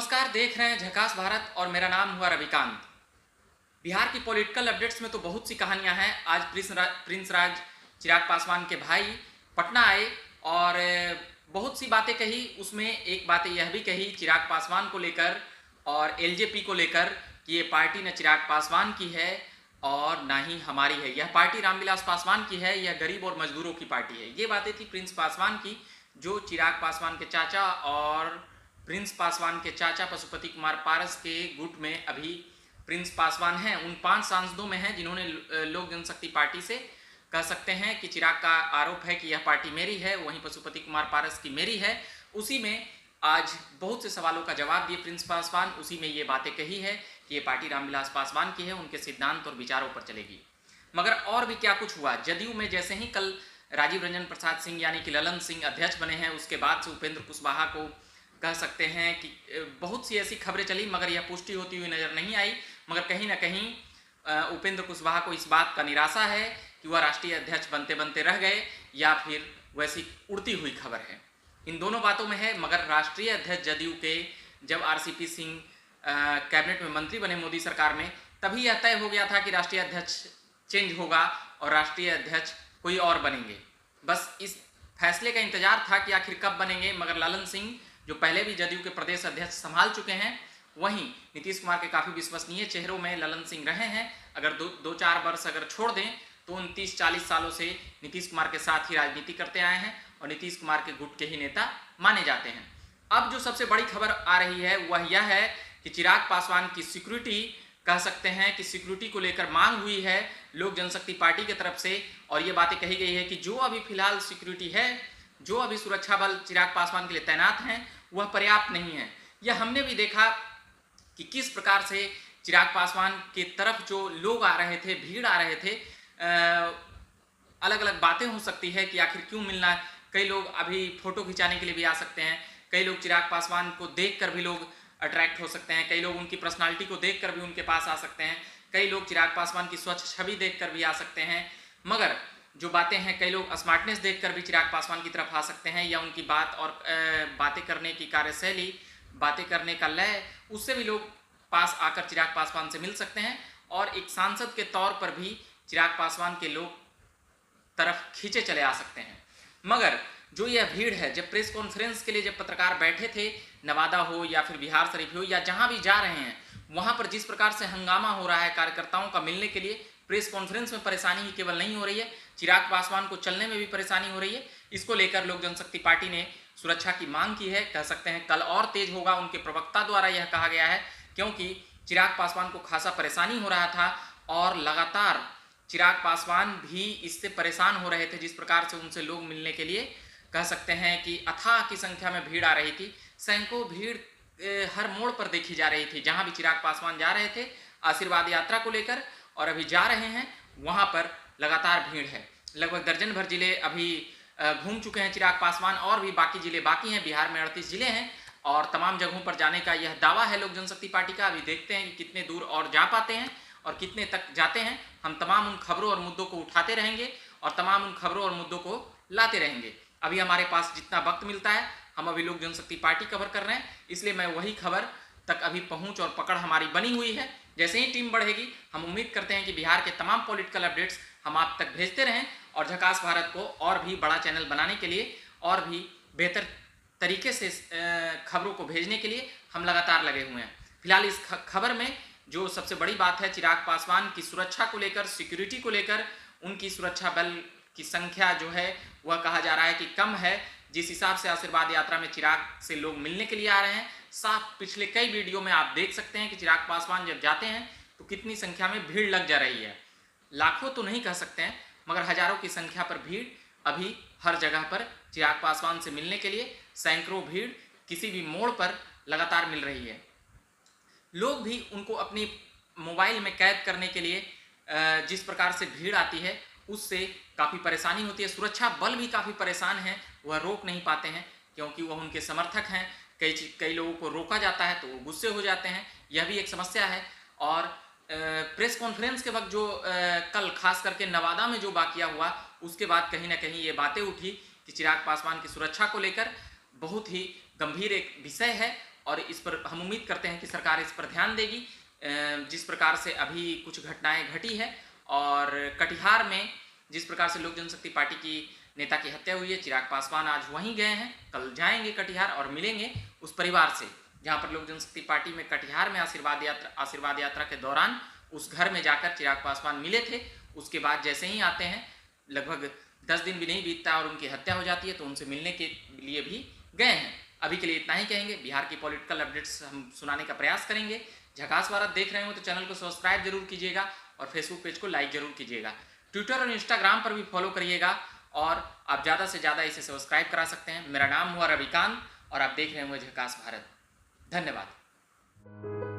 नमस्कार, देख रहे हैं झकास भारत और मेरा नाम हुआ रविकांत। बिहार की पॉलिटिकल अपडेट्स में तो बहुत सी कहानियां हैं। आज प्रिंस राज चिराग पासवान के भाई पटना आए और बहुत सी बातें कही। उसमें एक बात यह भी कही चिराग पासवान को लेकर और एलजेपी को लेकर कि ये पार्टी न चिराग पासवान की है और ना ही हमारी है। यह पार्टी रामविलास पासवान की है, यह गरीब और मजदूरों की पार्टी है। ये बातें थी प्रिंस पासवान की, जो चिराग पासवान के चाचा और प्रिंस पासवान के चाचा पशुपति कुमार पारस के गुट में अभी प्रिंस पासवान हैं। उन 5 सांसदों में हैं जिन्होंने लोक जनशक्ति पार्टी से कह सकते हैं कि चिराग का आरोप है कि यह पार्टी मेरी है, वहीं पशुपति कुमार पारस की मेरी है। उसी में आज बहुत से सवालों का जवाब दिए प्रिंस पासवान। उसी में ये बातें कही है कि ये पार्टी रामविलास पासवान की है, उनके सिद्धांत और विचारों पर चलेगी। मगर और भी क्या कुछ हुआ। जदयू में जैसे ही कल राजीव रंजन प्रसाद सिंह यानी कि ललन सिंह अध्यक्ष बने हैं, उसके बाद से उपेंद्र कुशवाहा को कह सकते हैं कि बहुत सी ऐसी खबरें चली, मगर यह पुष्टि होती हुई नजर नहीं आई। मगर कहीं ना कहीं उपेंद्र कुशवाहा को इस बात का निराशा है कि वह राष्ट्रीय अध्यक्ष बनते बनते रह गए या फिर वैसी उड़ती हुई खबर है। इन दोनों बातों में है। मगर राष्ट्रीय अध्यक्ष जदयू के जब आरसीपी सिंह कैबिनेट में मंत्री बने मोदी सरकार में, तभी यह तय हो गया था कि राष्ट्रीय अध्यक्ष चेंज होगा और राष्ट्रीय अध्यक्ष कोई और बनेंगे। बस इस फैसले का इंतजार था कि आखिर कब बनेंगे। मगर ललन सिंह जो पहले भी जदयू के प्रदेश अध्यक्ष संभाल चुके हैं, वहीं नीतीश कुमार के काफ़ी विश्वसनीय चेहरों में ललन सिंह रहे हैं। अगर दो चार वर्ष अगर छोड़ दें तो 29-40 सालों से नीतीश कुमार के साथ ही राजनीति करते आए हैं और नीतीश कुमार के गुट के ही नेता माने जाते हैं। अब जो सबसे बड़ी खबर आ रही है वह यह है कि चिराग पासवान की सिक्योरिटी, कह सकते हैं कि सिक्योरिटी को लेकर मांग हुई है लोक जनशक्ति पार्टी की तरफ से। और ये बातें कही गई है कि जो अभी फिलहाल सिक्योरिटी है, जो अभी सुरक्षा बल चिराग पासवान के लिए तैनात हैं, वह पर्याप्त नहीं है। यह हमने भी देखा कि किस प्रकार से चिराग पासवान की तरफ जो लोग आ रहे थे, भीड़ आ रहे थे। अलग अलग बातें हो सकती है कि आखिर क्यों मिलना। कई लोग अभी फोटो खिंचाने के लिए भी आ सकते हैं, कई लोग चिराग पासवान को देखकर भी लोग अट्रैक्ट हो सकते हैं, कई लोग उनकी पर्सनालिटी को देखकर भी उनके पास आ सकते हैं, कई लोग चिराग पासवान की स्वच्छ छवि देखकर भी आ सकते हैं। मगर जो बातें हैं, कई लोग स्मार्टनेस देखकर भी चिराग पासवान की तरफ आ सकते हैं, या उनकी बात और बातें करने की कार्यशैली, बातें करने का लय, उससे भी लोग पास आकर चिराग पासवान से मिल सकते हैं। और एक सांसद के तौर पर भी चिराग पासवान के लोग तरफ खींचे चले आ सकते हैं। मगर जो यह भीड़ है, जब प्रेस कॉन्फ्रेंस के लिए जब पत्रकार बैठे थे, नवादा हो या फिर बिहार शरीफ हो या जहां भी जा रहे हैं, वहां पर जिस प्रकार से हंगामा हो रहा है कार्यकर्ताओं का मिलने के लिए, प्रेस कॉन्फ्रेंस में परेशानी ही केवल नहीं हो रही है, चिराग पासवान को चलने में भी परेशानी हो रही है। इसको लेकर लोक जनशक्ति पार्टी ने सुरक्षा की मांग की है। कह सकते हैं कल और तेज होगा, उनके प्रवक्ता द्वारा यह कहा गया है, क्योंकि चिराग पासवान को खासा परेशानी हो रहा था और लगातार चिराग पासवान भी इससे परेशान हो रहे थे। जिस प्रकार से उनसे लोग मिलने के लिए, कह सकते हैं कि अथाह की संख्या में भीड़ आ रही थी। सैकड़ों भीड़ हर मोड़ पर देखी जा रही थी। जहां भी चिराग पासवान जा रहे थे आशीर्वाद यात्रा को लेकर और अभी जा रहे हैं, वहां पर लगातार भीड़ है। लगभग दर्जन भर जिले अभी घूम चुके हैं चिराग पासवान, और भी बाकी जिले बाकी हैं। बिहार में 38 जिले हैं और तमाम जगहों पर जाने का यह दावा है लोक जनशक्ति पार्टी का। अभी देखते हैं कि कितने दूर और जा पाते हैं और कितने तक जाते हैं। हम तमाम उन खबरों और मुद्दों को उठाते रहेंगे और तमाम उन खबरों और मुद्दों को लाते रहेंगे। अभी हमारे पास जितना वक्त मिलता है, हम अभी लोक जनशक्ति पार्टी कवर कर रहे हैं, इसलिए मैं वही खबर तक अभी पहुंच और पकड़ हमारी बनी हुई है। जैसे ही टीम बढ़ेगी, हम उम्मीद करते हैं कि बिहार के तमाम पॉलिटिकल अपडेट्स हम आप तक भेजते रहें और झकास भारत को और भी बड़ा चैनल बनाने के लिए और भी बेहतर तरीके से खबरों को भेजने के लिए हम लगातार लगे हुए हैं। फिलहाल इस खबर में जो सबसे बड़ी बात है, चिराग पासवान की सुरक्षा को लेकर, सिक्योरिटी को लेकर, उनकी सुरक्षा बल की संख्या जो है वह कहा जा रहा है कि कम है। जिस हिसाब से आशीर्वाद यात्रा में चिराग से लोग मिलने के लिए आ रहे हैं, साफ पिछले कई वीडियो में आप देख सकते हैं कि चिराग पासवान जब जाते हैं तो कितनी संख्या में भीड़ लग जा रही है। लाखों तो नहीं कह सकते हैं, मगर हजारों की संख्या पर भीड़ अभी हर जगह पर चिराग पासवान से मिलने के लिए, सैकड़ों भीड़ किसी भी मोड़ पर लगातार मिल रही है। लोग भी उनको अपनी मोबाइल में कैद करने के लिए जिस प्रकार से भीड़ आती है, उससे काफ़ी परेशानी होती है। सुरक्षा बल भी काफ़ी परेशान हैं, वह रोक नहीं पाते हैं क्योंकि वह उनके समर्थक हैं। कई लोगों को रोका जाता है तो वो गुस्से हो जाते हैं, यह भी एक समस्या है। और प्रेस कॉन्फ्रेंस के वक्त जो कल खास करके नवादा में जो वाकया हुआ, उसके बाद कहीं ना कहीं ये बातें उठी कि चिराग पासवान की सुरक्षा को लेकर बहुत ही गंभीर एक विषय है और इस पर हम उम्मीद करते हैं कि सरकार इस पर ध्यान देगी। जिस प्रकार से अभी कुछ घटनाएं घटी है और कटिहार में जिस प्रकार से लोक जनशक्ति पार्टी की नेता की हत्या हुई है, चिराग पासवान आज वहीं गए हैं, कल जाएंगे कटिहार और मिलेंगे उस परिवार से जहां पर लोक जनशक्ति पार्टी में कटिहार में आशीर्वाद यात्रा के दौरान उस घर में जाकर चिराग पासवान मिले थे। उसके बाद जैसे ही आते हैं, लगभग 10 दिन भी नहीं बीतता और उनकी हत्या हो जाती है, तो उनसे मिलने के लिए भी गए हैं। अभी के लिए इतना ही कहेंगे। बिहार की पॉलिटिकल अपडेट्स हम सुनाने का प्रयास करेंगे। झकास भारत देख रहे हो तो चैनल को सब्सक्राइब जरूर कीजिएगा और फेसबुक पेज को लाइक जरूर कीजिएगा। ट्विटर और इंस्टाग्राम पर भी फॉलो करिएगा और आप ज़्यादा से ज़्यादा इसे सब्सक्राइब करा सकते हैं। मेरा नाम हुआ रविकांत और आप देख रहे होंगे झकास भारत। धन्यवाद।